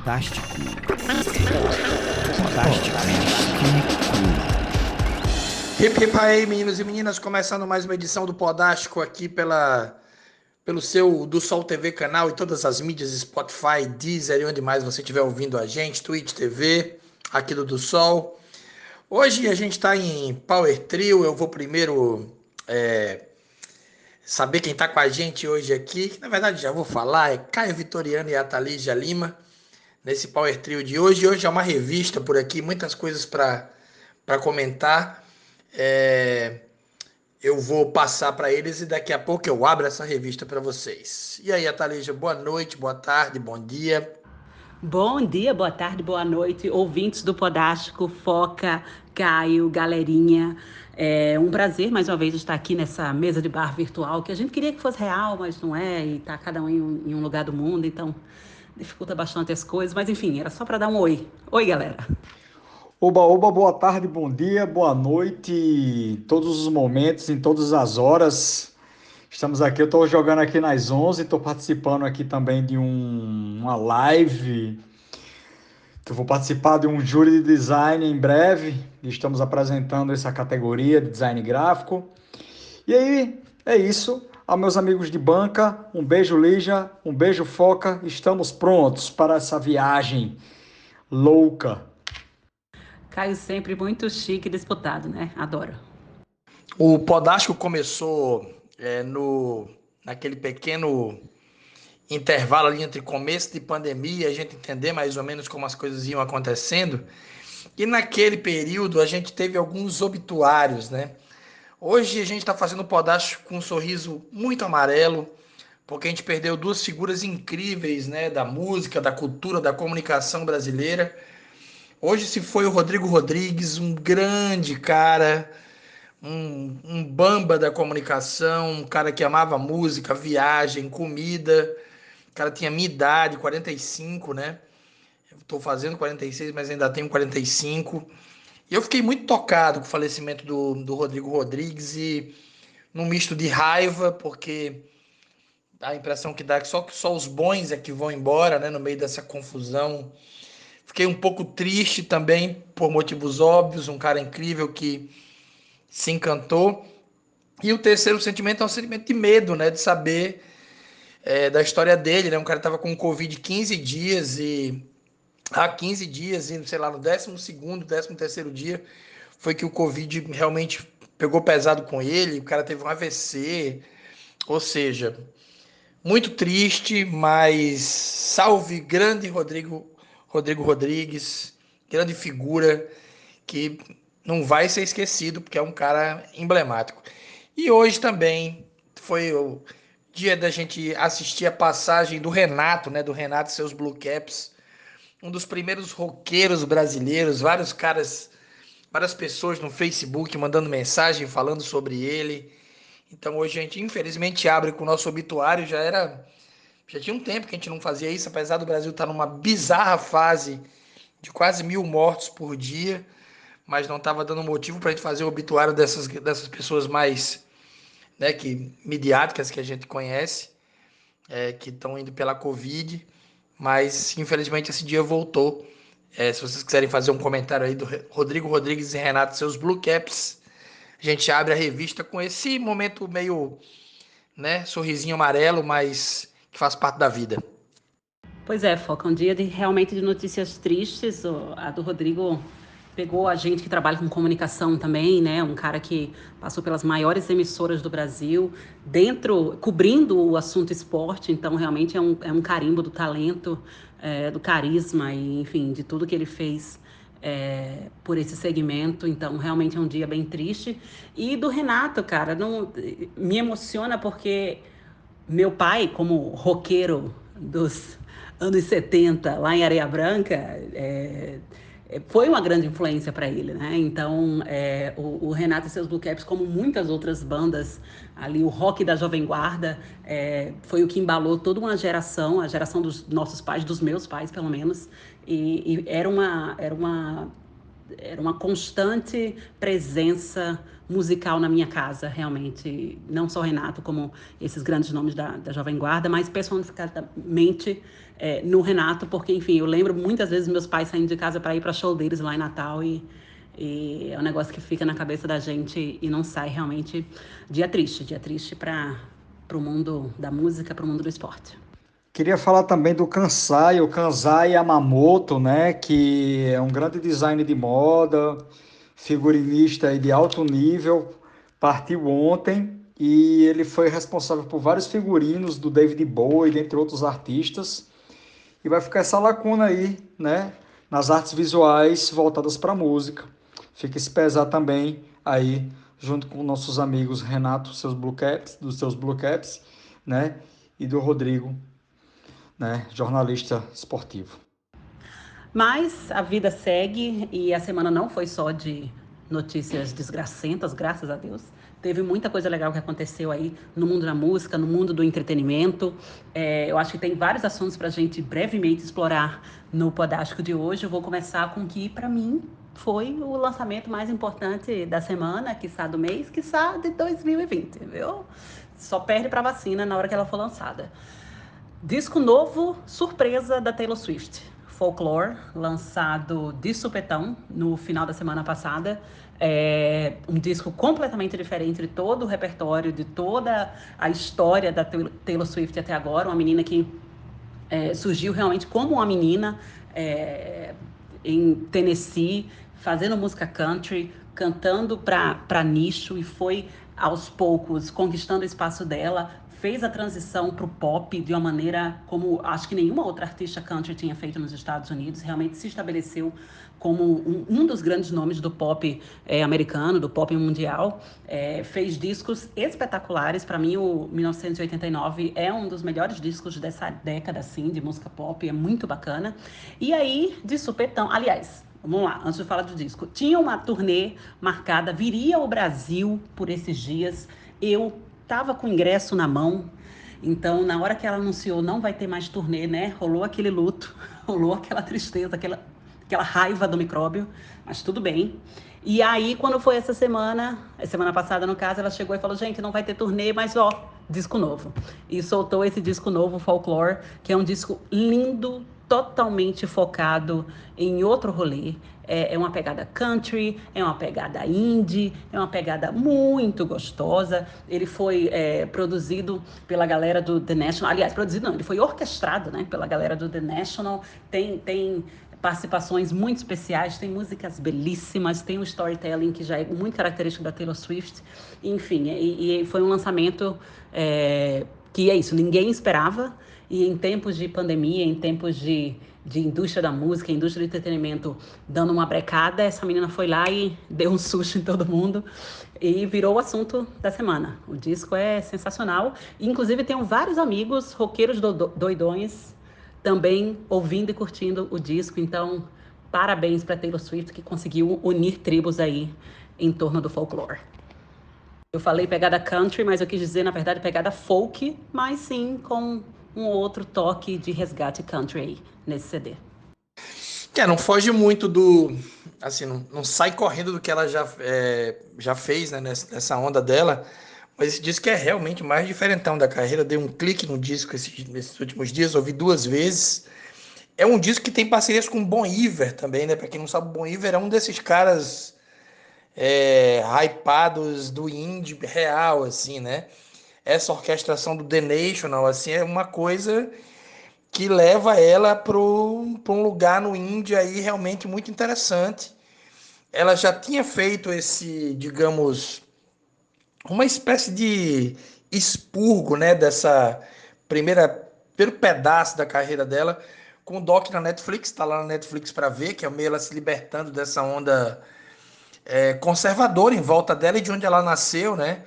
Podástico. Podástico. Hip hip aí, meninos e meninas, começando mais uma edição do Podástico aqui pelo seu do Sol TV canal e todas as mídias, Spotify, Deezer e onde mais você estiver ouvindo a gente, Twitch TV, aqui do Sol. Hoje a gente está em Power Trio. Eu vou primeiro saber quem está com a gente hoje aqui, que na verdade já vou falar, é Caio Vitoriano e Atalígia Lima, nesse Power Trio de hoje. Hoje é uma revista por aqui, muitas coisas para comentar. Eu vou passar para eles e daqui a pouco eu abro essa revista para vocês. E aí, Atalígia, boa noite, boa tarde, bom dia. Bom dia, boa tarde, boa noite, ouvintes do Podástico, Foca, Caio, galerinha. É um prazer mais uma vez estar aqui nessa mesa de bar virtual, que a gente queria que fosse real, mas não é, e tá cada um em um lugar do mundo, então dificulta bastante as coisas, mas enfim, era só para dar um oi. Oi, galera. Oba, oba, boa tarde, bom dia, boa noite, em todos os momentos, em todas as horas. Estamos aqui, eu estou jogando aqui nas 11, estou participando aqui também de uma live, que eu vou participar de um júri de design em breve. Estamos apresentando essa categoria de design gráfico. E aí, é isso. A meus amigos de banca, um beijo, Lígia, um beijo, Foca. Estamos prontos para essa viagem louca. Caio sempre muito chique e disputado, né? Adoro. O Podástico começou naquele pequeno intervalo ali entre começo de pandemia, a gente entender mais ou menos como as coisas iam acontecendo. E naquele período a gente teve alguns obituários, né? Hoje a gente está fazendo o Podástico com um sorriso muito amarelo, porque a gente perdeu duas figuras incríveis, né? Da música, da cultura, da comunicação brasileira. Hoje se foi o Rodrigo Rodrigues, um grande cara, um bamba da comunicação, um cara que amava música, viagem, comida. O cara tinha minha idade, 45, né? Eu tô fazendo 46, mas ainda tenho 45. E eu fiquei muito tocado com o falecimento do Rodrigo Rodrigues e num misto de raiva, porque dá a impressão que dá que só os bons é que vão embora, né? No meio dessa confusão. Fiquei um pouco triste também, por motivos óbvios, um cara incrível que se encantou. E o terceiro sentimento é um sentimento de medo, né? De saber da história dele, né? Um cara que tava com Covid 15 dias e há 15 dias, e sei lá, no 12º, 13º dia, foi que o Covid realmente pegou pesado com ele. O cara teve um AVC, ou seja, muito triste, mas salve grande Rodrigo Rodrigues, grande figura que não vai ser esquecido, porque é um cara emblemático. E hoje também foi o dia da gente assistir a passagem do Renato, né? Do Renato e seus Blue Caps, um dos primeiros roqueiros brasileiros, vários caras, várias pessoas no Facebook mandando mensagem falando sobre ele. Então hoje a gente infelizmente abre com o nosso obituário. Já tinha um tempo que a gente não fazia isso, apesar do Brasil estar numa bizarra fase de quase 1.000 mortos por dia, mas não estava dando motivo para a gente fazer o obituário dessas pessoas mais, né, midiáticas que a gente conhece, que estão indo pela Covid, mas infelizmente esse dia voltou. Se vocês quiserem fazer um comentário aí do Rodrigo Rodrigues e Renato, seus Blue Caps, a gente abre a revista com esse momento meio, né, sorrisinho amarelo, mas que faz parte da vida. Pois é, Foca, um dia realmente de notícias tristes. A do Rodrigo pegou a gente que trabalha com comunicação também, né? Um cara que passou pelas maiores emissoras do Brasil, cobrindo o assunto esporte. Então, realmente é um carimbo do talento, do carisma e, enfim, de tudo que ele fez por esse segmento. Então, realmente é um dia bem triste. E do Renato, cara, não, me emociona porque meu pai, como roqueiro dos anos 70, lá em Areia Branca, foi uma grande influência para ele, né? Então, o Renato e seus Blue Caps, como muitas outras bandas ali, o rock da Jovem Guarda, foi o que embalou toda uma geração, a geração dos nossos pais, dos meus pais, pelo menos, e era uma era uma constante presença musical na minha casa, realmente. Não só Renato, como esses grandes nomes da Jovem Guarda, mas personificadamente no Renato, porque, enfim, eu lembro muitas vezes meus pais saindo de casa para ir para show deles lá em Natal e é um negócio que fica na cabeça da gente e não sai realmente. Dia triste para o mundo da música, para o mundo do esporte. Queria falar também do Kansai, o Kansai Yamamoto, né, que é um grande designer de moda, figurinista aí de alto nível, partiu ontem e ele foi responsável por vários figurinos do David Bowie, dentre outros artistas, e vai ficar essa lacuna aí, né, nas artes visuais voltadas para a música. Fica esse pesar também aí, junto com nossos amigos Renato, seus Blue Caps, dos seus Blue Caps, né, e do Rodrigo, né, jornalista esportivo. Mas a vida segue e a semana não foi só de notícias desgracentas, graças a Deus. Teve muita coisa legal que aconteceu aí no mundo da música, no mundo do entretenimento. Eu acho que tem vários assuntos para a gente brevemente explorar no Podástico de hoje. Eu vou começar com o que, para mim, foi o lançamento mais importante da semana, quiçá do mês, quiçá de 2020, viu? Só perde para vacina na hora que ela for lançada. Disco novo, surpresa da Taylor Swift. Folklore, lançado de supetão no final da semana passada. É um disco completamente diferente de todo o repertório, de toda a história da Taylor Swift até agora. Uma menina que surgiu realmente como uma menina em Tennessee, fazendo música country, cantando para nicho e foi aos poucos conquistando o espaço dela, fez a transição para o pop de uma maneira como acho que nenhuma outra artista country tinha feito nos Estados Unidos, realmente se estabeleceu como um dos grandes nomes do pop americano, do pop mundial, fez discos espetaculares. Para mim, o 1989 é um dos melhores discos dessa década, assim, de música pop, é muito bacana. E aí, de supetão, aliás, vamos lá, antes de falar do disco, tinha uma turnê marcada, viria ao Brasil por esses dias, eu tava com o ingresso na mão, então na hora que ela anunciou não vai ter mais turnê, né, rolou aquele luto, rolou aquela tristeza, aquela raiva do micróbio, mas tudo bem. E aí, quando foi essa semana passada, no caso, ela chegou e falou, gente, não vai ter turnê, mas ó, disco novo. E soltou esse disco novo, Folklore, que é um disco lindo, totalmente focado em outro rolê. É uma pegada country, é uma pegada indie, é uma pegada muito gostosa. Ele foi produzido pela galera do The National. Aliás, produzido não, ele foi orquestrado, né, pela galera do The National. Tem participações muito especiais, tem músicas belíssimas, tem um storytelling que já é muito característico da Taylor Swift. Enfim, e foi um lançamento que é isso, ninguém esperava. E em tempos de pandemia, em tempos de indústria da música, indústria do entretenimento dando uma brecada, essa menina foi lá e deu um susto em todo mundo e virou o assunto da semana. O disco é sensacional. Inclusive, tenho vários amigos roqueiros doidões também ouvindo e curtindo o disco. Então, parabéns para Taylor Swift, que conseguiu unir tribos aí em torno do folclore. Eu falei pegada country, mas eu quis dizer, na verdade, pegada folk, mas sim com um outro toque de resgate country aí nesse CD. Não foge muito do... Assim, não sai correndo do que ela já fez, né, nessa onda dela, mas esse disco é realmente o mais diferentão da carreira. Dei um clique no disco nesses últimos dias, ouvi 2 vezes. É um disco que tem parcerias com o Bon Iver também, né? Pra quem não sabe, o Bon Iver é um desses caras hypados do indie real, assim, né? Essa orquestração do The National, assim, é uma coisa que leva ela para um lugar no indie aí realmente muito interessante. Ela já tinha feito esse, digamos, uma espécie de expurgo, né, dessa primeiro pedaço da carreira dela, com o doc na Netflix, tá lá na Netflix para ver, que é meio ela se libertando dessa onda conservadora em volta dela e de onde ela nasceu, né,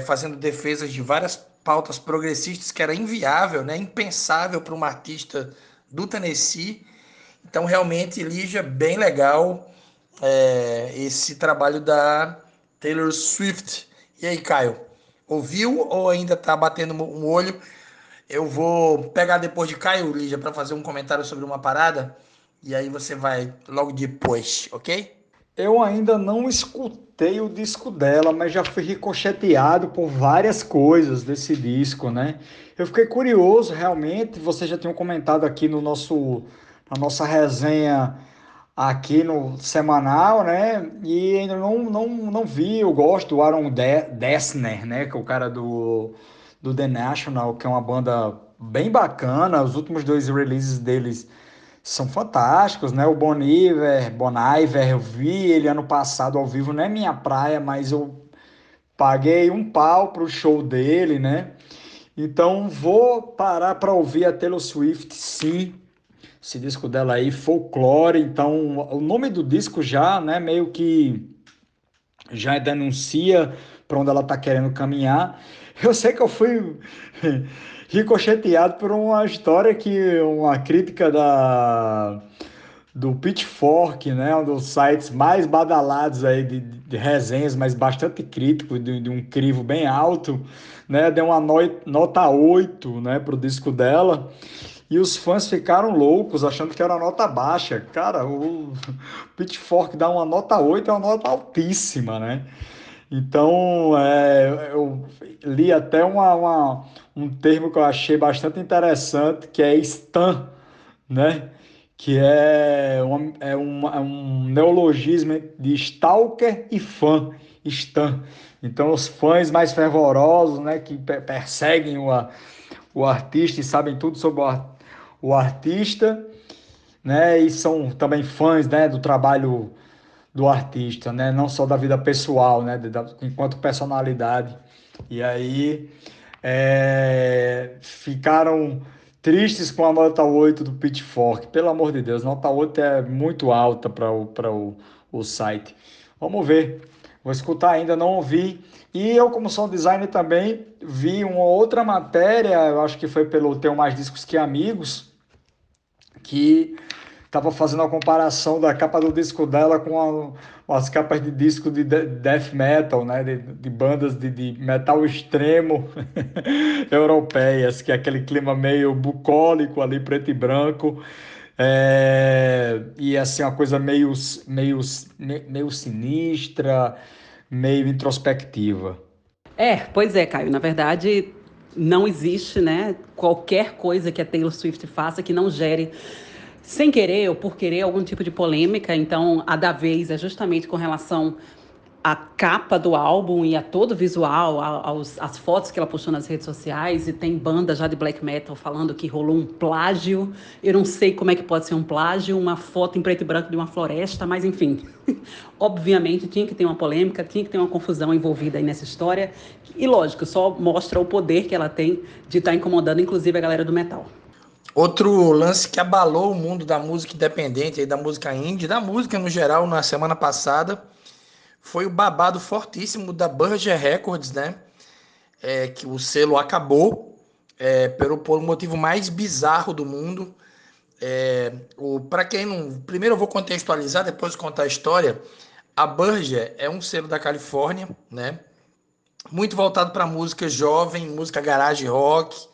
fazendo defesas de várias pautas progressistas que era inviável, né, impensável para uma artista do Tennessee. Então, realmente, Lígia, bem legal esse trabalho da Taylor Swift. E aí, Caio, ouviu ou ainda tá batendo um olho? Eu vou pegar depois de Caio, Lígia, para fazer um comentário sobre uma parada. e aí você vai logo depois, ok? Eu ainda não escutei o disco dela, mas já fui ricocheteado por várias coisas desse disco, né? Eu fiquei curioso, realmente. Você já tinha comentado aqui na nossa resenha aqui no semanal, né? E ainda não vi. Eu gosto do Dessner, né? Que é o cara do The National, que é uma banda bem bacana. Os últimos dois releases deles são fantásticos, né? O Bon Iver, eu vi ele ano passado ao vivo, não é minha praia, mas eu paguei um pau pro show dele, né? Então vou parar para ouvir a Taylor Swift, sim. Esse disco dela aí, Folklore. Então o nome do disco já, né? Meio que já denuncia para onde ela está querendo caminhar. Eu sei que eu fui ricocheteado por uma história que uma crítica do Pitchfork, né, um dos sites mais badalados aí de resenhas, mas bastante crítico, de um crivo bem alto, né, deu uma nota 8, né, pro disco dela, e os fãs ficaram loucos, achando que era nota baixa. Cara, o Pitchfork dá uma nota 8, é uma nota altíssima, né? Então, eu li até um termo que eu achei bastante interessante, que é stan, né? Que é um neologismo de stalker e fã, stan. Então, os fãs mais fervorosos, né, que perseguem o artista e sabem tudo sobre o artista, né, e são também fãs, né, do trabalho do artista, né, não só da vida pessoal, né, enquanto personalidade. E aí ficaram tristes com a nota 8 do Pitchfork. Pelo amor de Deus, nota 8 é muito alta para o site. Vamos ver. Vou escutar ainda, não ouvi. E eu, como sound designer, também vi uma outra matéria, eu acho que foi pelo Tenho Mais Discos Que Amigos, que estava fazendo a comparação da capa do disco dela com as capas de disco de death metal, né? De bandas de metal extremo europeias, que é aquele clima meio bucólico ali, preto e branco. E assim, uma coisa meio sinistra, meio introspectiva. Pois é, Caio. Na verdade, não existe, né, qualquer coisa que a Taylor Swift faça que não gere, sem querer ou por querer, algum tipo de polêmica. Então, a da vez é justamente com relação à capa do álbum e a todo o visual, às fotos que ela postou nas redes sociais. E tem banda já de black metal falando que rolou um plágio. Eu não sei como é que pode ser um plágio, uma foto em preto e branco de uma floresta, mas enfim. Obviamente tinha que ter uma polêmica, tinha que ter uma confusão envolvida aí nessa história. E lógico, só mostra o poder que ela tem de estar incomodando, inclusive, a galera do metal. Outro lance que abalou o mundo da música independente, aí da música indie, da música no geral, na semana passada, foi o babado fortíssimo da Burger Records, né? Que o selo acabou, por um motivo mais bizarro do mundo. Para quem não. Primeiro eu vou contextualizar, depois contar a história. A Burger é um selo da Califórnia, né? Muito voltado para música jovem, música garage rock.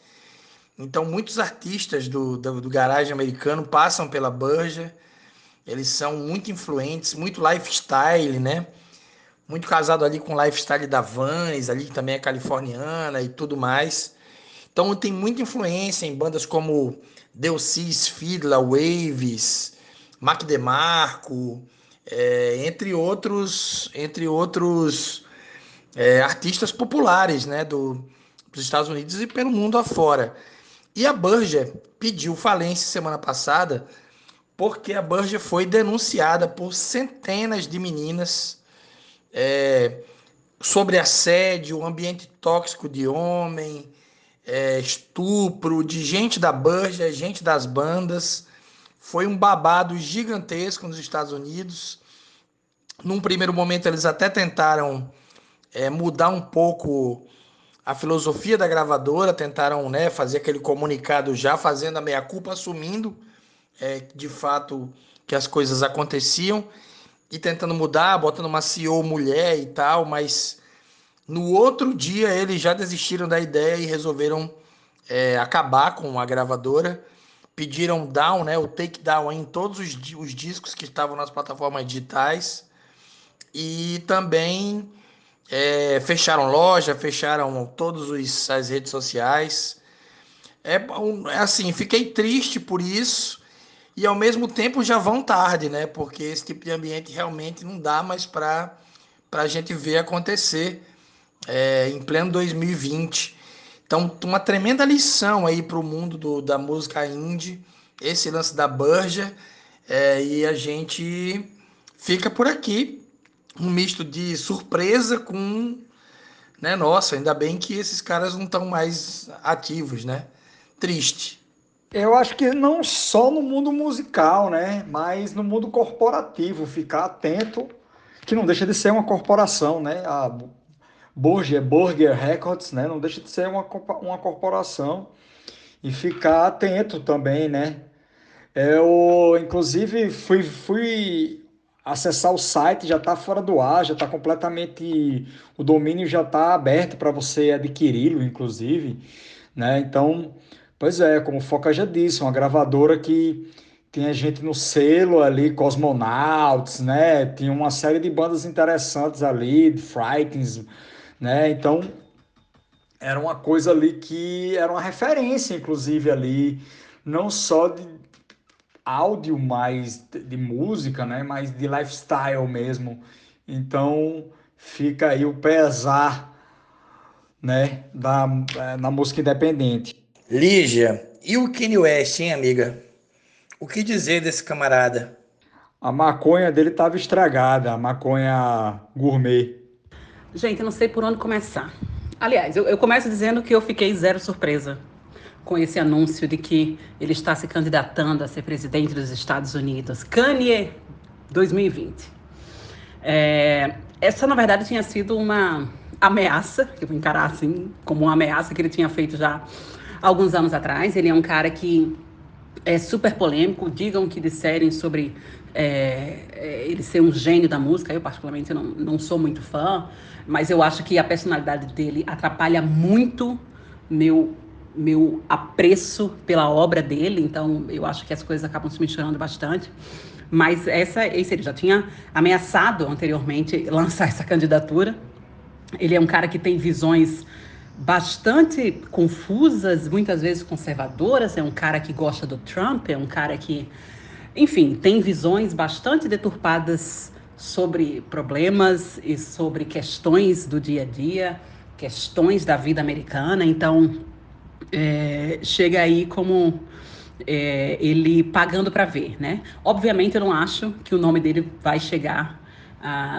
Então, muitos artistas do garagem americano passam pela Burger. Eles são muito influentes, muito lifestyle, né? Muito casado ali com o lifestyle da Vans, ali que também é californiana e tudo mais. Então, tem muita influência em bandas como Delcis, Fiddler, Waves, Mac DeMarco, entre outros artistas populares, né, dos Estados Unidos e pelo mundo afora. E a Burger pediu falência semana passada porque a Burger foi denunciada por centenas de meninas sobre assédio, ambiente tóxico de homem, estupro, de gente da Burger, gente das bandas. Foi um babado gigantesco nos Estados Unidos. Num primeiro momento, eles até tentaram mudar um pouco a filosofia da gravadora, tentaram, né, fazer aquele comunicado já fazendo a meia-culpa, assumindo de fato que as coisas aconteciam e tentando mudar, botando uma CEO mulher e tal, mas no outro dia eles já desistiram da ideia e resolveram acabar com a gravadora, pediram down, né, o takedown em todos os discos que estavam nas plataformas digitais e também fecharam loja, fecharam todas as redes sociais. É assim, fiquei triste por isso e ao mesmo tempo já vão tarde, né? Porque esse tipo de ambiente realmente não dá mais para a gente ver acontecer em pleno 2020. Então, uma tremenda lição aí para o mundo da música indie, esse lance da Burja, e a gente fica por aqui, um misto de surpresa com, né? Nossa, ainda bem que esses caras não estão mais ativos, né? Triste. Eu acho que não só no mundo musical, né? Mas no mundo corporativo, ficar atento, que não deixa de ser uma corporação, né? A Burger Records, né? Não deixa de ser uma corporação. E ficar atento também, né? Eu, inclusive, fui acessar o site, já está fora do ar, já está completamente. O domínio já está aberto para você adquiri-lo, inclusive, né? Então, pois é, como o Foca já disse, uma gravadora que tinha gente no selo ali, Cosmonauts, né? Tinha uma série de bandas interessantes ali, de Frightens, né? Então, era uma coisa ali que era uma referência, inclusive, ali, não só de áudio, mais de música, né? Mas de lifestyle mesmo. Então, fica aí o pesar, né? Na música independente. Lígia, e o Kanye West, hein, amiga? O que dizer desse camarada? A maconha dele estava estragada, a maconha gourmet. Gente, eu não sei por onde começar. Aliás, eu começo dizendo que eu fiquei zero surpresa com esse anúncio de que ele está se candidatando a ser presidente dos Estados Unidos. Kanye 2020. Essa, na verdade, tinha sido uma ameaça, que eu vou encarar assim, como uma ameaça que ele tinha feito já há alguns anos atrás. Ele é um cara que é super polêmico, digam o que disserem sobre ele ser um gênio da música. Eu, particularmente, não sou muito fã, mas eu acho que a personalidade dele atrapalha muito meu, meu apreço pela obra dele, então eu acho que as coisas acabam se misturando bastante. Mas esse ele já tinha ameaçado anteriormente lançar essa candidatura. Ele é um cara que tem visões bastante confusas, muitas vezes conservadoras. É um cara que gosta do Trump, é um cara que, enfim, tem visões bastante deturpadas sobre problemas e sobre questões do dia a dia, questões da vida americana. Então, chega aí como ele pagando para ver, né? Obviamente, eu não acho que o nome dele vai chegar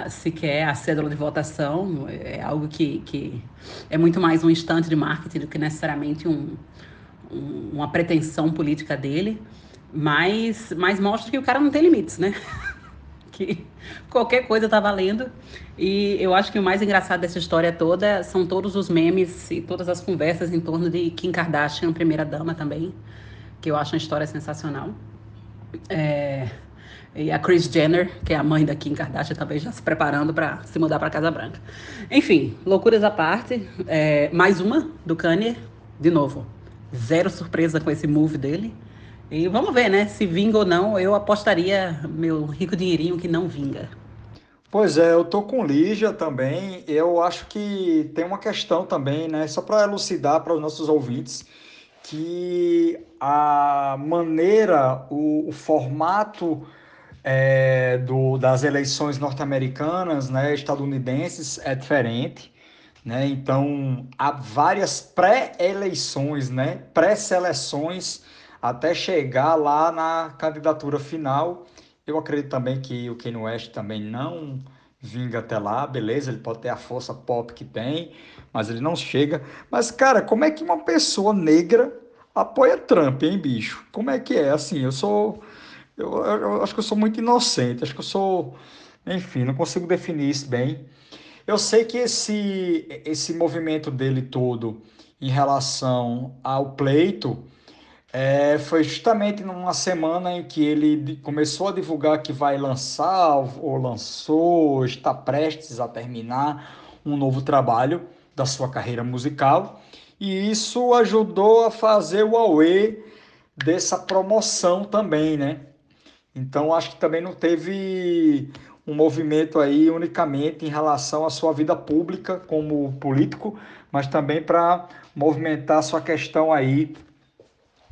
sequer a cédula de votação. É algo que é muito mais um instante de marketing do que necessariamente uma pretensão política dele, mas mostra que o cara não tem limites, né? Que qualquer coisa tá valendo. E eu acho que o mais engraçado dessa história toda são todos os memes e todas as conversas em torno de Kim Kardashian, primeira-dama também, que eu acho uma história sensacional. É, e a Kris Jenner, que é a mãe da Kim Kardashian, também já se preparando para se mudar para Casa Branca. Enfim, loucuras à parte. Mais uma do Kanye, de novo. Zero surpresa com esse move dele. E vamos ver, né? Se vinga ou não, eu apostaria meu rico dinheirinho que não vinga. Pois é, eu tô com Lígia também. Eu acho que tem uma questão também, né? Só para elucidar para os nossos ouvintes, que a maneira, o formato das eleições norte-americanas, né, estadunidenses, é diferente, né? Então, há várias pré-eleições, né, pré-seleções, até chegar lá na candidatura final. Eu acredito também que o Kanye West também não vinga até lá, beleza? Ele pode ter a força pop que tem, mas ele não chega. Mas, cara, como é que uma pessoa negra apoia Trump, hein, bicho? Como é que é? Assim, eu acho que eu sou muito inocente, acho que eu sou, enfim, não consigo definir isso bem. Eu sei que esse movimento dele todo em relação ao pleito foi justamente numa semana em que ele começou a divulgar que vai lançar, ou lançou, está prestes a terminar um novo trabalho da sua carreira musical, e isso ajudou a fazer o auê dessa promoção também, né? Então, acho que também não teve um movimento aí unicamente em relação à sua vida pública como político, mas também para movimentar a sua questão aí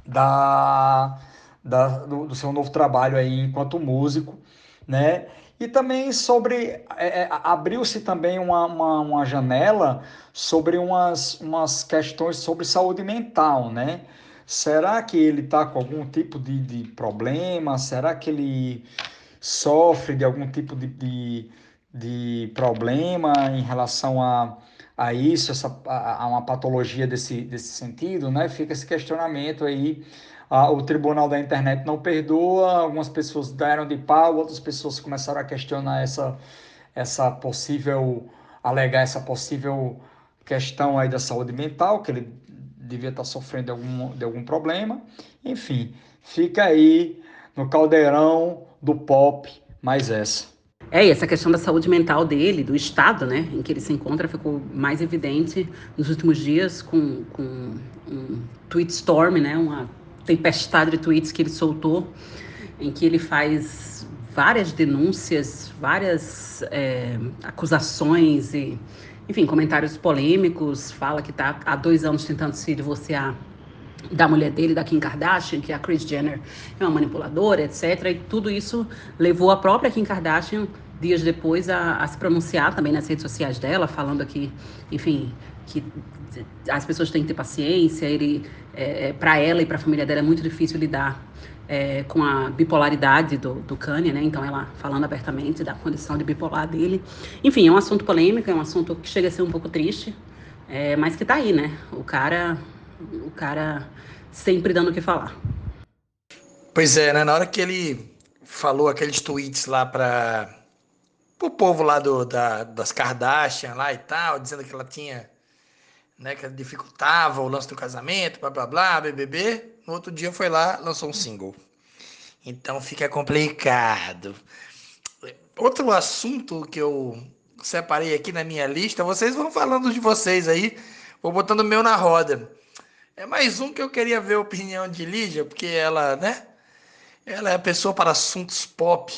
da, do seu novo trabalho aí enquanto músico, né? E também sobre, abriu-se também uma janela sobre umas questões sobre saúde mental, né? Será que ele está com algum tipo de problema? Será que ele sofre de algum tipo de problema em relação a isso, a uma patologia desse sentido, né? Fica esse questionamento aí. O Tribunal da Internet não perdoa, algumas pessoas deram de pau, outras pessoas começaram a questionar alegar essa possível questão aí da saúde mental, que ele devia estar sofrendo de algum problema. Enfim, fica aí no caldeirão do pop mais essa. E essa questão da saúde mental dele, do estado, né, em que ele se encontra, ficou mais evidente nos últimos dias com um tweet storm, né, uma tempestade de tweets que ele soltou, em que ele faz várias denúncias, várias acusações e, enfim, comentários polêmicos. Fala que está há 2 anos tentando se divorciar da mulher dele, da Kim Kardashian, que a Kris Jenner é uma manipuladora, etc. E tudo isso levou a própria Kim Kardashian, dias depois, a se pronunciar também nas redes sociais dela, falando que, enfim, que as pessoas têm que ter paciência. Para ela e para a família dela é muito difícil lidar com a bipolaridade do Kanye, né? Então ela falando abertamente da condição de bipolar dele. Enfim, é um assunto polêmico, é um assunto que chega a ser um pouco triste, mas que tá aí, né? O cara sempre dando o que falar. Pois é, né? Na hora que ele falou aqueles tweets lá para o povo lá das Kardashian lá e tal, dizendo que ela tinha, né, que ela dificultava o lance do casamento, blá blá blá, BBB, no outro dia foi lá, lançou um single. Então fica complicado. Outro assunto que eu separei aqui na minha lista, vocês vão falando de vocês aí, vou botando o meu na roda. É mais um que eu queria ver a opinião de Lígia, porque ela, né? Ela é a pessoa para assuntos pop.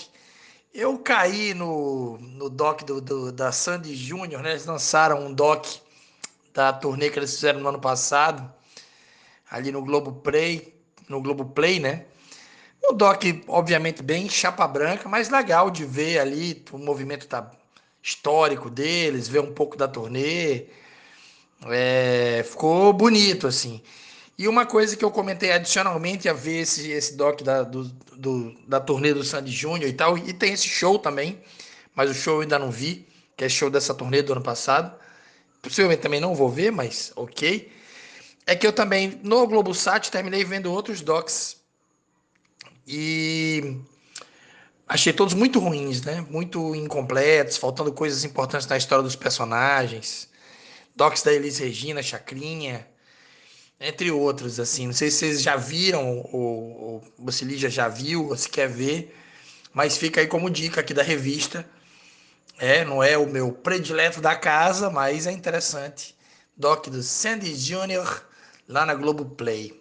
Eu caí no doc da Sandy Júnior, né? Eles lançaram um doc da turnê que eles fizeram no ano passado, ali no Globoplay, né? O doc, obviamente, bem chapa branca, mas legal de ver ali o movimento histórico deles, ver um pouco da turnê. Ficou bonito, assim. E uma coisa que eu comentei adicionalmente a ver esse doc da turnê do Sandy Júnior e tal, e tem esse show também, mas o show eu ainda não vi, que é show dessa turnê do ano passado. Possivelmente também não vou ver, mas ok. É que eu também, no Globosat, terminei vendo outros docs e achei todos muito ruins, né? Muito incompletos, faltando coisas importantes na história dos personagens. Docs da Elis Regina, Chacrinha, entre outros, assim. Não sei se vocês já viram, ou você Lígia já viu, ou se quer ver, mas fica aí como dica aqui da revista. Não é o meu predileto da casa, mas é interessante. Doc do Sandy Júnior, lá na Globoplay.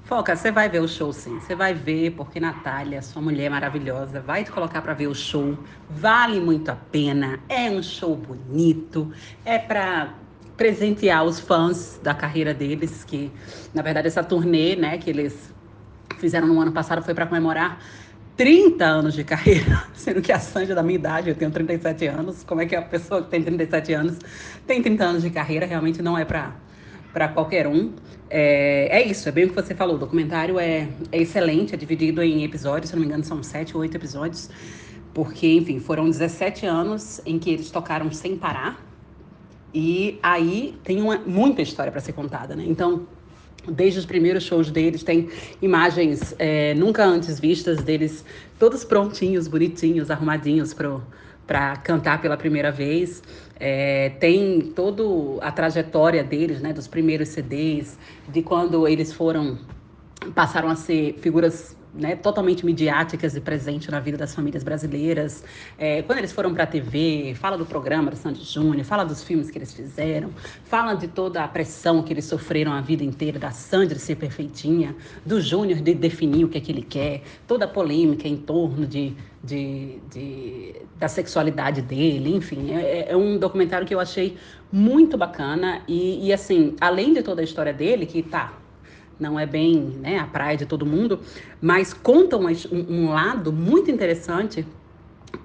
Foca, você vai ver o show sim. Você vai ver porque Natália, sua mulher maravilhosa, vai te colocar para ver o show. Vale muito a pena. É um show bonito. É para presentear os fãs da carreira deles, que na verdade essa turnê, né, que eles fizeram no ano passado foi para comemorar 30 anos de carreira, sendo que a Sandy é da minha idade, eu tenho 37 anos. Como é que a pessoa que tem 37 anos tem 30 anos de carreira? Realmente não é para qualquer um. Isso, é bem o que você falou. O documentário é excelente, é dividido em episódios, se não me engano, são 7 ou 8 episódios, porque, enfim, foram 17 anos em que eles tocaram sem parar, e aí tem muita história para ser contada, né? Então, desde os primeiros shows deles, tem imagens nunca antes vistas deles, todos prontinhos, bonitinhos, arrumadinhos para cantar pela primeira vez. Tem toda a trajetória deles, né, dos primeiros CDs, de quando eles passaram a ser figuras né, totalmente midiáticas e presentes na vida das famílias brasileiras. Quando eles foram para a TV, fala do programa do Sandy Júnior, fala dos filmes que eles fizeram, fala de toda a pressão que eles sofreram a vida inteira, da Sandy de ser perfeitinha, do Júnior de definir o que é que ele quer, toda a polêmica em torno da sexualidade dele, enfim. É um documentário que eu achei muito bacana e assim, além de toda a história dele, que não é bem, né, a praia de todo mundo, mas conta um lado muito interessante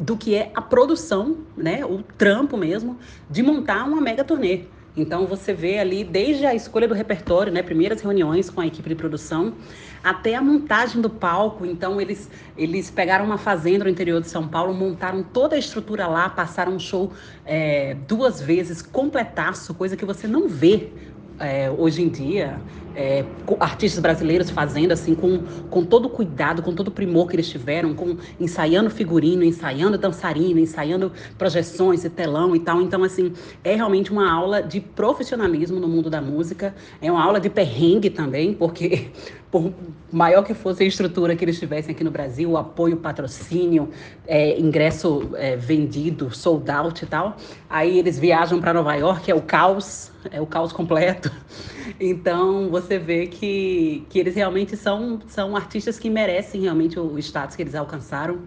do que é a produção, né, o trampo mesmo, de montar uma mega turnê. Então você vê ali desde a escolha do repertório, né, primeiras reuniões com a equipe de produção, até a montagem do palco. Então eles pegaram uma fazenda no interior de São Paulo, montaram toda a estrutura lá, passaram um show 2 vezes, completaço, coisa que você não vê hoje em dia, artistas brasileiros fazendo assim com todo o cuidado, com todo o primor que eles tiveram, ensaiando figurino, ensaiando dançarino, ensaiando projeções e telão e tal. Então, assim, é realmente uma aula de profissionalismo no mundo da música, é uma aula de perrengue também, porque por maior que fosse a estrutura que eles tivessem aqui no Brasil, o apoio, patrocínio, ingresso vendido, sold out e tal, aí eles viajam para Nova York, é o caos completo. Então, você vê que eles realmente são artistas que merecem realmente o status que eles alcançaram.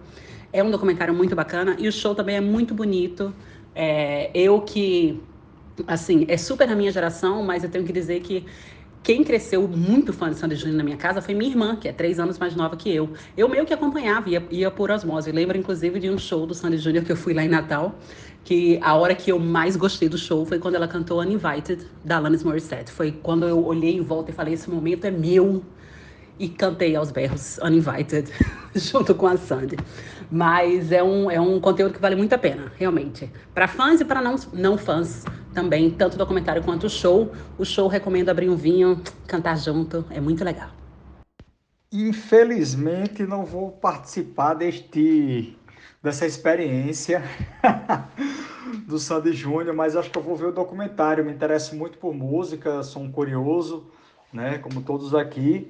É um documentário muito bacana e o show também é muito bonito. Assim, é super na minha geração, mas eu tenho que dizer que quem cresceu muito fã de Sandy Júnior na minha casa foi minha irmã, que é 3 anos mais nova que eu. Eu meio que acompanhava, ia por osmose. Eu lembro, inclusive, de um show do Sandy Júnior que eu fui lá em Natal, que a hora que eu mais gostei do show foi quando ela cantou Uninvited, da Alanis Morissette. Foi quando eu olhei em volta e falei, esse momento é meu. E cantei aos berros Uninvited, junto com a Sandy. Mas é um conteúdo que vale muito a pena, realmente. Para fãs e para não fãs também, tanto o documentário quanto o show. O show recomendo abrir um vinho, cantar junto, é muito legal. Infelizmente não vou participar dessa experiência do Sandy Júnior, mas acho que eu vou ver o documentário. Me interesso muito por música, sou um curioso, né, como todos aqui,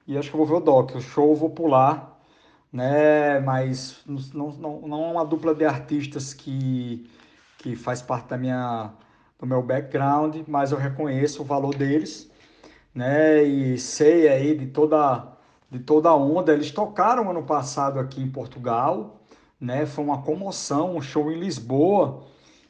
e acho que eu vou ver o doc. O show eu vou pular, né, mas não é uma dupla de artistas que faz parte do meu background, mas eu reconheço o valor deles, né? E sei aí de toda a onda. Eles tocaram ano passado aqui em Portugal, né? Foi uma comoção, um show em Lisboa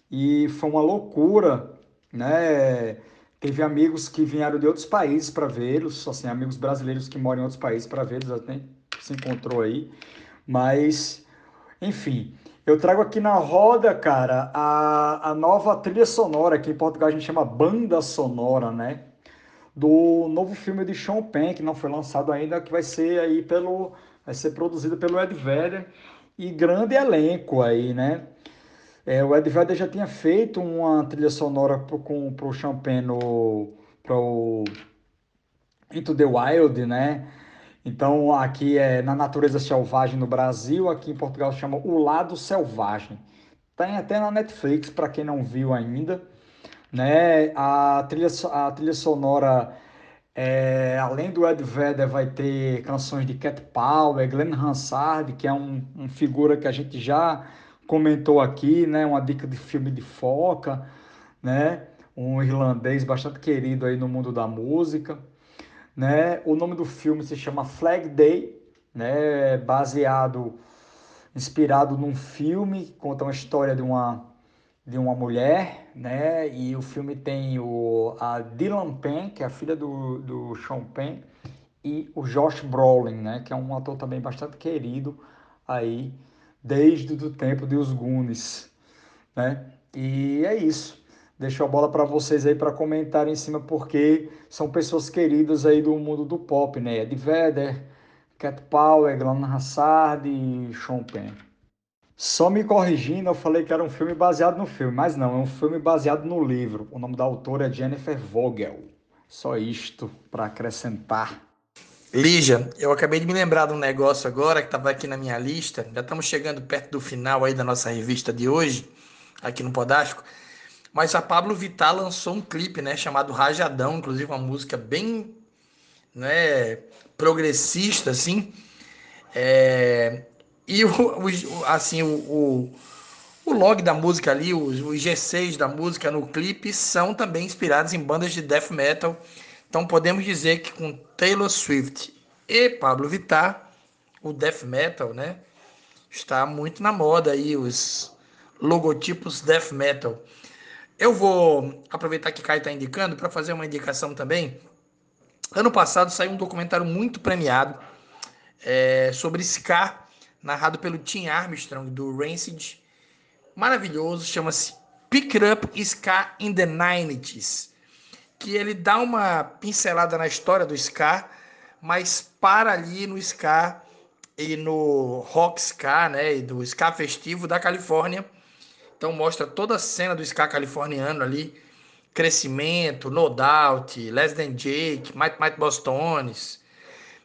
e foi uma loucura, né? Teve amigos que vieram de outros países para vê-los, assim, amigos brasileiros que moram em outros países para vê-los, até se encontrou aí. Mas, enfim, eu trago aqui na roda, cara, a nova trilha sonora, que em Portugal a gente chama banda sonora, né? Do novo filme de Sean Penn, que não foi lançado ainda, que vai ser produzido pelo Ed Vedder, e grande elenco aí, né? O Ed Vedder já tinha feito uma trilha sonora pro Sean Penn pro Into the Wild, né? Então aqui é Na Natureza Selvagem no Brasil, aqui em Portugal chama O Lado Selvagem. Tem até na Netflix, para quem não viu ainda, né? A trilha sonora, além do Ed Vedder, vai ter canções de Cat Power, Glenn Hansard, que é um figura que a gente já comentou aqui, né? Uma dica de filme de foca, né? Um irlandês bastante querido aí no mundo da música, né? O nome do filme se chama Flag Day, né? Inspirado num filme que conta uma história de uma mulher, né? E o filme tem a Dylan Penn, que é a filha do Sean Penn, e o Josh Brolin, né? Que é um ator também bastante querido aí, desde o tempo de Os Goonies, né? E é isso. Deixo a bola para vocês aí para comentar em cima, porque são pessoas queridas aí do mundo do pop, né? Ed Vedder, Cat Power, Glenn Hansard e Sean Penn. Só me corrigindo, eu falei que era um filme baseado no filme, mas não, é um filme baseado no livro. O nome da autora é Jennifer Vogel. Só isto para acrescentar. Lígia, eu acabei de me lembrar de um negócio agora que estava aqui na minha lista. Já estamos chegando perto do final aí da nossa revista de hoje, aqui no Podástico. Mas a Pablo Vittar lançou um clipe, né, chamado Rajadão, inclusive uma música bem, né, progressista, assim. É, e assim, o log da música ali, os G6 da música no clipe são também inspirados em bandas de death metal. Então podemos dizer que com Taylor Swift e Pablo Vittar, o death metal, né, está muito na moda aí, os logotipos death metal. Eu vou aproveitar que Caio está indicando para fazer uma indicação também. Ano passado saiu um documentário muito premiado sobre ska, narrado pelo Tim Armstrong, do Rancid. Maravilhoso, chama-se Pick It Up Ska in the 90s, que ele dá uma pincelada na história do ska, mas para ali no ska e no rock ska, né, e do ska festivo da Califórnia. Então mostra toda a cena do ska californiano ali, crescimento, No Doubt, Less Than Jake, Mighty Bosstones,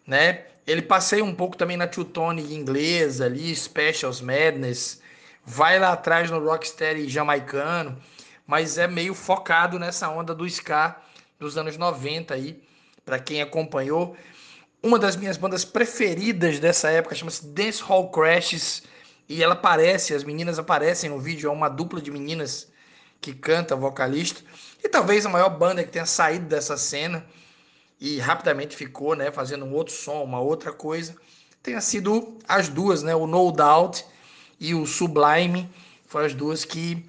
né? Ele passeia um pouco também na two-tone inglesa ali, Specials Madness, vai lá atrás no rocksteady jamaicano, mas é meio focado nessa onda do ska dos anos 90 aí, para quem acompanhou. Uma das minhas bandas preferidas dessa época chama-se Dance Hall Crashes, e ela aparece, as meninas aparecem no vídeo, é uma dupla de meninas que canta, vocalista, e talvez a maior banda que tenha saído dessa cena e rapidamente ficou, né, fazendo um outro som, uma outra coisa, tenha sido as duas, né, o No Doubt e o Sublime, foram as duas que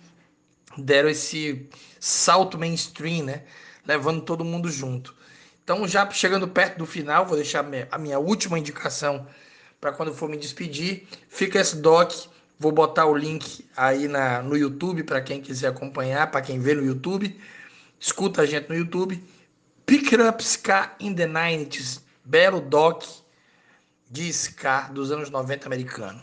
deram esse salto mainstream, né, levando todo mundo junto. Então, já chegando perto do final, vou deixar a minha última indicação para quando for me despedir. Fica esse doc, vou botar o link aí no YouTube para quem quiser acompanhar, para quem vê no YouTube, escuta a gente no YouTube. Pick It Up Ska in the 90s, belo doc de ska dos anos 90 americano.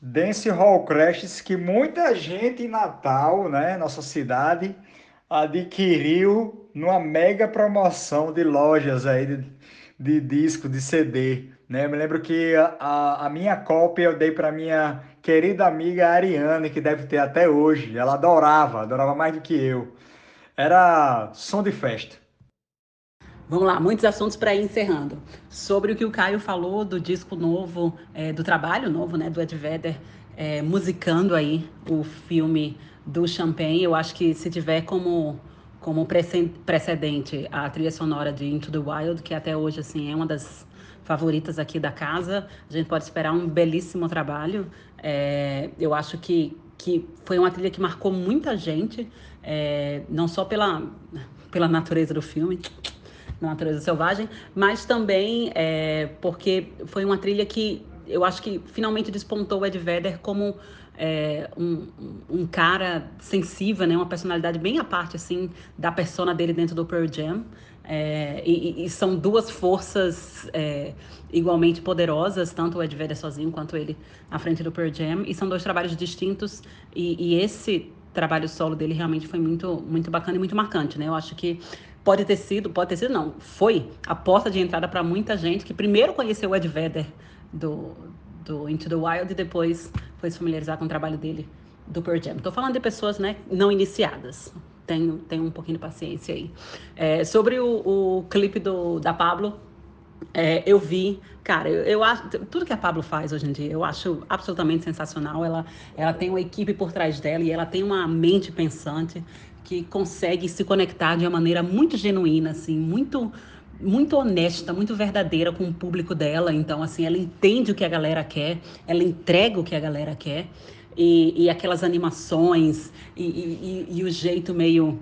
Dance Hall Crashes que muita gente em Natal, né, nossa cidade, adquiriu numa mega promoção de lojas aí de disco, de CD, né? Eu me lembro que a minha cópia eu dei para minha querida amiga Ariane, que deve ter até hoje. Ela adorava mais do que eu. Era som de festa. Vamos lá, muitos assuntos para ir encerrando. Sobre o que o Caio falou do disco novo, do trabalho novo, né, do Ed Vedder, musicando aí o filme do Champagne, eu acho que se tiver como precedente a trilha sonora de Into the Wild, que até hoje assim é uma das favoritas aqui da casa, a gente pode esperar um belíssimo trabalho. Eu acho que foi uma trilha que marcou muita gente, não só pela natureza do filme, na Natureza Selvagem, mas também porque foi uma trilha que eu acho que finalmente despontou o Ed Vedder como um cara sensível, né? Uma personalidade bem à parte assim da persona dele dentro do Pearl Jam. E são duas forças igualmente poderosas, tanto o Ed Vedder sozinho quanto ele à frente do Pearl Jam, e são dois trabalhos distintos, e esse trabalho solo dele realmente foi muito, muito bacana e muito marcante, né? Eu acho que pode ter sido não, foi a porta de entrada para muita gente que primeiro conheceu o Ed Vedder do Into the Wild e depois foi se familiarizar com o trabalho dele do Pearl Jam. Estou falando de pessoas, né, não iniciadas. Tenho um pouquinho de paciência aí. Sobre o clipe da Pablo, eu vi, cara, eu acho, tudo que a Pablo faz hoje em dia, eu acho absolutamente sensacional. Ela tem uma equipe por trás dela e ela tem uma mente pensante que consegue se conectar de uma maneira muito genuína, assim, muito, muito honesta, muito verdadeira com o público dela. Então, assim, ela entende o que a galera quer, ela entrega o que a galera quer. E aquelas animações e o jeito meio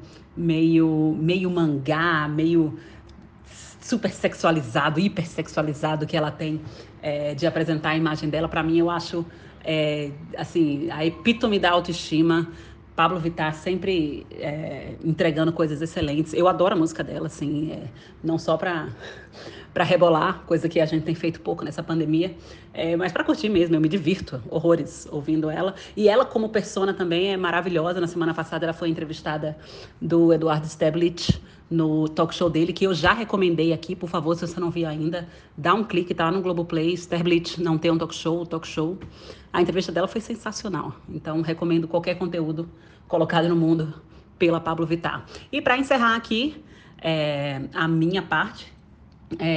mangá, meio super sexualizado, hipersexualizado que ela tem de apresentar a imagem dela, para mim eu acho assim, a epítome da autoestima. Pablo Vittar sempre entregando coisas excelentes. Eu adoro a música dela, assim, não só para rebolar, coisa que a gente tem feito pouco nessa pandemia, mas para curtir mesmo. Eu me divirto horrores ouvindo ela. E ela como persona também é maravilhosa. Na semana passada ela foi entrevistada do Eduardo Stablitch no talk show dele, que eu já recomendei aqui. Por favor, se você não viu ainda, dá um clique, tá lá no Globoplay. Stablitch não tem um talk show. A entrevista dela foi sensacional. Então, recomendo qualquer conteúdo colocado no mundo pela Pablo Vittar. E para encerrar aqui a minha parte,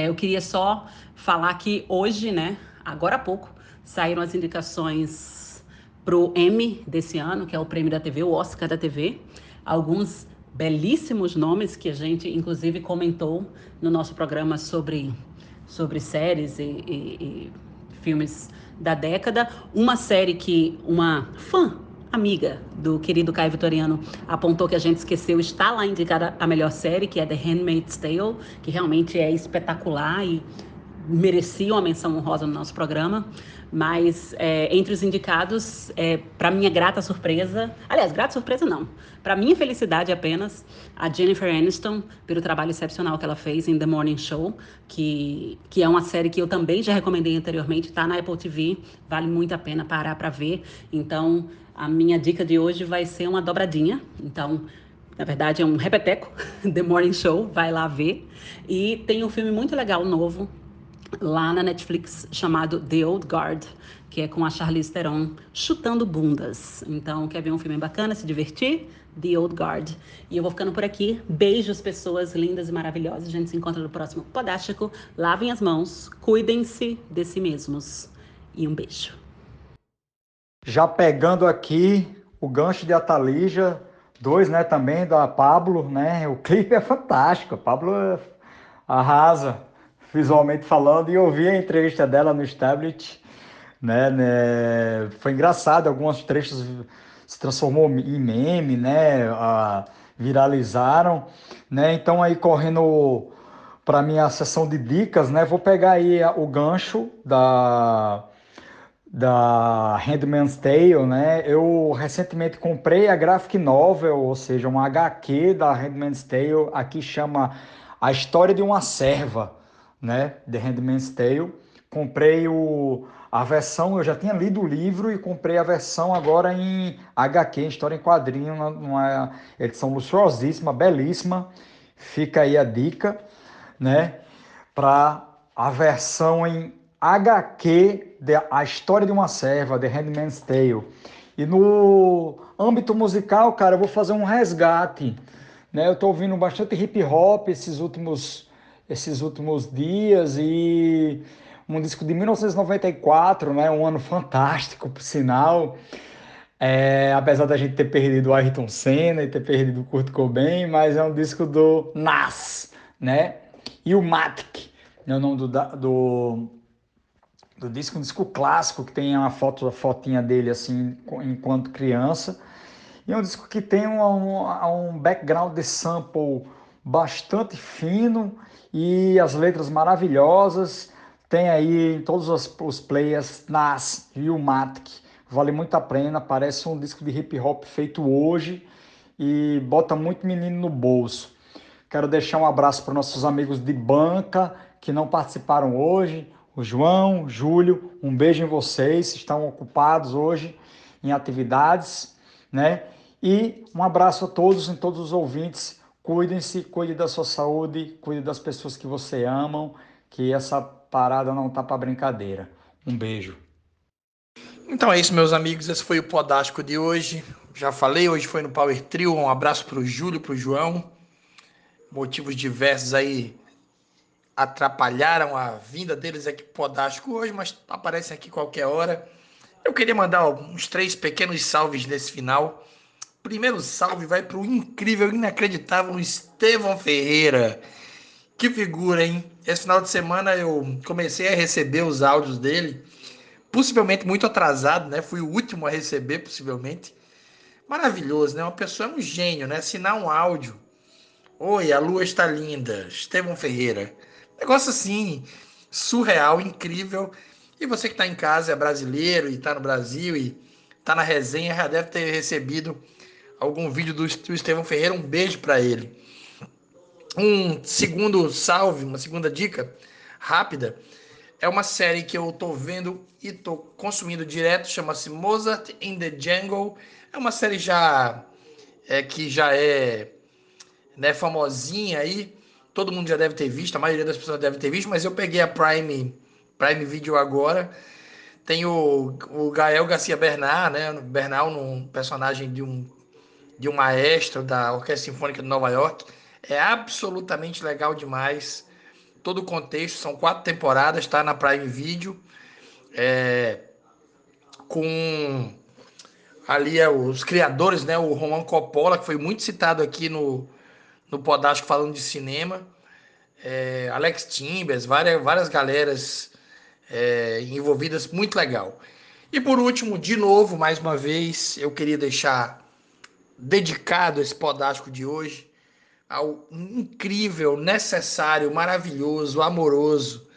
eu queria só falar que hoje, né, agora há pouco, saíram as indicações pro Emmy desse ano, que é o prêmio da TV, o Oscar da TV. Alguns belíssimos nomes que a gente, inclusive, comentou no nosso programa sobre séries e filmes da década. Uma série que uma fã amiga do querido Caio Vitoriano apontou que a gente esqueceu, está lá indicada a melhor série, que é The Handmaid's Tale, que realmente é espetacular e merecia uma menção honrosa no nosso programa. Mas entre os indicados, para minha grata surpresa, aliás, grata surpresa não, para minha felicidade apenas, a Jennifer Aniston, pelo trabalho excepcional que ela fez em The Morning Show, que é uma série que eu também já recomendei anteriormente, está na Apple TV, vale muito a pena parar para ver. Então, a minha dica de hoje vai ser uma dobradinha. Então, na verdade, é um repeteco, The Morning Show, vai lá ver. E tem um filme muito legal novo lá na Netflix chamado The Old Guard, que é com a Charlize Theron chutando bundas. Então, quer ver um filme bacana, se divertir? The Old Guard. E eu vou ficando por aqui. Beijos, pessoas lindas e maravilhosas. A gente se encontra no próximo Podástico. Lavem as mãos, cuidem-se de si mesmos. E um beijo. Já pegando aqui o gancho de Atalija, 2, né, também da Pablo, né? O clipe é fantástico, a Pablo arrasa visualmente falando, e eu vi a entrevista dela no Stablet, né? Foi engraçado, alguns trechos se transformou em meme, né? Viralizaram, né? Então aí correndo para minha sessão de dicas, né? Vou pegar aí o gancho da Handmaid's Tale, né? Eu recentemente comprei a graphic novel, ou seja, um HQ da Handmaid's Tale, aqui chama A História de uma Serva, né? The Handmaid's Tale. Comprei a versão, eu já tinha lido o livro e comprei a versão agora em HQ, em história em quadrinho, numa edição luxuosíssima, belíssima. Fica aí a dica, né? Para a versão em HQ, A História de uma Serva, The Handmaid's Tale. E no âmbito musical, cara, eu vou fazer um resgate, né? Eu estou ouvindo bastante hip hop esses últimos dias, e um disco de 1994, né? Um ano fantástico, por sinal. Apesar da gente ter perdido o Ayrton Senna e ter perdido o Kurt Cobain, mas é um disco do Nas, né? E o Matic, né? O nome do disco, um disco clássico que tem a fotinha dele assim, enquanto criança. E é um disco que tem um background de sample bastante fino e as letras maravilhosas. Tem aí em todos os players Nas e o Matic. Vale muito a pena, parece um disco de hip hop feito hoje e bota muito menino no bolso. Quero deixar um abraço para nossos amigos de banca que não participaram hoje. O João, o Júlio, um beijo em vocês, estão ocupados hoje em atividades, né? E um abraço a todos, em todos os ouvintes. Cuidem-se, cuide da sua saúde, cuide das pessoas que você amam, que essa parada não tá para brincadeira. Um beijo. Então é isso, meus amigos. Esse foi o Podástico de hoje. Já falei, hoje foi no Power Trio. Um abraço para o Júlio, para o João. Motivos diversos aí atrapalharam a vinda deles aqui pro Podástico hoje, mas aparecem aqui qualquer hora. Eu queria mandar uns 3 pequenos salves nesse final. Primeiro salve vai para o incrível, inacreditável Estevão Ferreira. Que figura, hein? Esse final de semana eu comecei a receber os áudios dele, possivelmente muito atrasado, né? Fui o último a receber, possivelmente. Maravilhoso, né? Uma pessoa é um gênio, né? Assinar um áudio. Oi, a lua está linda. Estevão Ferreira. Negócio assim, surreal, incrível. E você que está em casa, é brasileiro e está no Brasil e está na resenha, já deve ter recebido algum vídeo do Estevão Ferreira. Um beijo para ele. Um segundo salve, uma segunda dica rápida. É uma série que eu tô vendo e tô consumindo direto, chama-se Mozart in the Jungle. É uma série que já é, né, famosinha aí. Todo mundo já deve ter visto, a maioria das pessoas deve ter visto, mas eu peguei a Prime Video agora. Tem o Gael Garcia Bernal, né? Bernal, num personagem de um maestro da Orquestra Sinfônica de Nova York. É absolutamente legal demais. Todo o contexto, são 4 temporadas, tá na Prime Video. com ali os criadores, né? O Roman Coppola, que foi muito citado aqui no Podástico falando de cinema. Alex Timbers, várias galeras envolvidas, muito legal. E por último, de novo, mais uma vez, eu queria deixar dedicado esse Podástico de hoje ao incrível, necessário, maravilhoso, amoroso,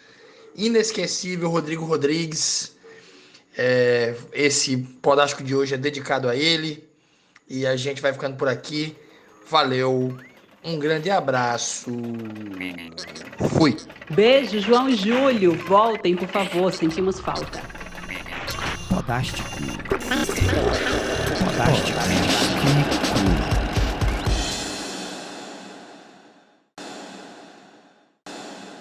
inesquecível Rodrigo Rodrigues. Esse Podástico de hoje é dedicado a ele. E a gente vai ficando por aqui. Valeu, um grande abraço. Fui. Beijo, João e Júlio. Voltem, por favor, sentimos falta. Podástico. Podástico.